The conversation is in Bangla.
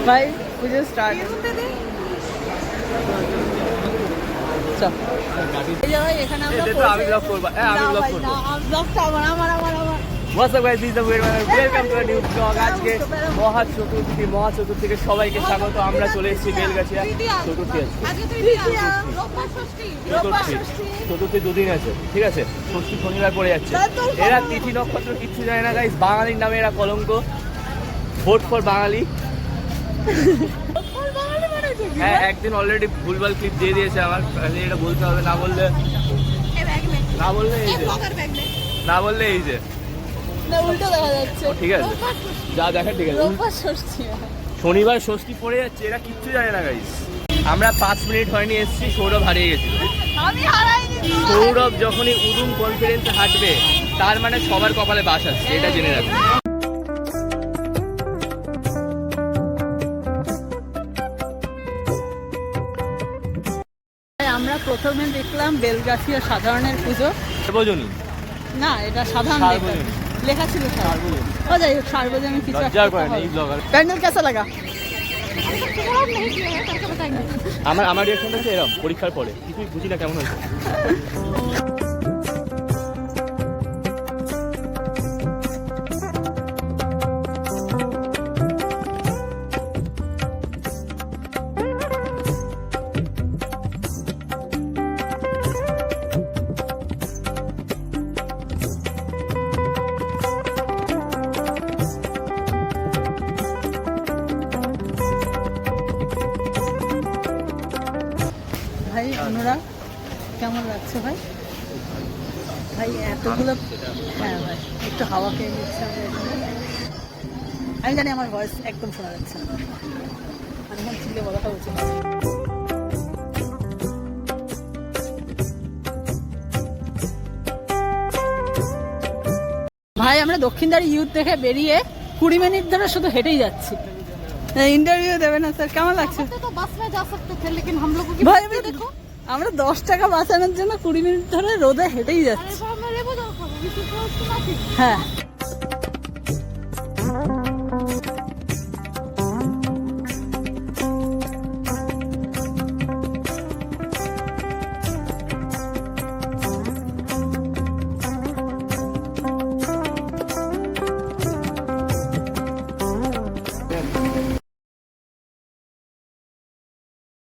ভাই পুজো স্টার্ট। এখানে আমরা আমি ব্লগ করবো, আমি ব্লগ করবো। ব্লগটা আমার What's up guys, this is the welcome to a new vlog. আজকে মহা চতুর্থীকে সবাইকে স্বাগত। আমরা চলে এসেছি বেলগাছিয়া। চতুর্থী চতুর্থী দুদিন আছে, ঠিক আছে। ষষ্ঠী শনিবার পড়ে যাচ্ছে। এরা তিথি নক্ষত্র কিচ্ছু জানে না গাইস, বাঙালির নামে এরা কলঙ্ক। ভোট ফর বাঙালি। হ্যাঁ, একদিন অলরেডি ভুলভাল ক্লিপ দিয়ে দিয়েছে আমার, এটা বলতে হবে, না বললে এই যে উল্টো দেখা যাচ্ছে। ঠিক আছে, যা দেখা ঠিক আছে। শনিবার ষষ্ঠী পড়ে যাচ্ছে, এরা কিচ্ছু জানে না গাইস। আমরা 5 মিনিট হয়নি এসেছি, সৌরভ হারিয়ে গেছিল। সৌরভ যখনই উদুম কনফিডেন্সে হাঁটবে, তার মানে সবার কপালে বাস আসছে, এটা জেনে রাখবে। আমরা প্রথমে দেখলাম বেলগাছিয়া সাধারণের পুজো। সার্বজনীন না, এটা সাধারণ লেখা ছিল সার্বজনীন। ও যাই হোক, সার্বজনীন কিছু লজ্জা করে না এই ব্লগার। প্যান্ডেল কেসা লাগা? আমার রিঅ্যাকশনটা হচ্ছে এরকম, পরীক্ষার পরে কিছুই বুঝি না কেমন হয়েছে। ভাই অনুরাগ কেমন লাগছে ভাই? ভাই এতগুলো, হ্যাঁ ভাই একটু হাওয়া খেয়ে নিচ্ছে আমরা এখানে। আমি জানি আমার ভয়েস একদম শোনা যাচ্ছে না, আমি এখন চিল্লে বলাটা উচিত। ভাই আমরা দক্ষিণদারি ইউথ দেখে বেরিয়ে 20 মিনিট ধরে শুধু হেঁটেই যাচ্ছি। इंटरव्यू देवे ना सर, কেমন লাগছে? तो बस में जा सकते थे, लेकिन हम लोगों की ভাই আমরা 10 টাকা বাঁচানোর জন্য 20 মিনিট ধরে রোদে হেঁটেই যাচ্ছি। হ্যাঁ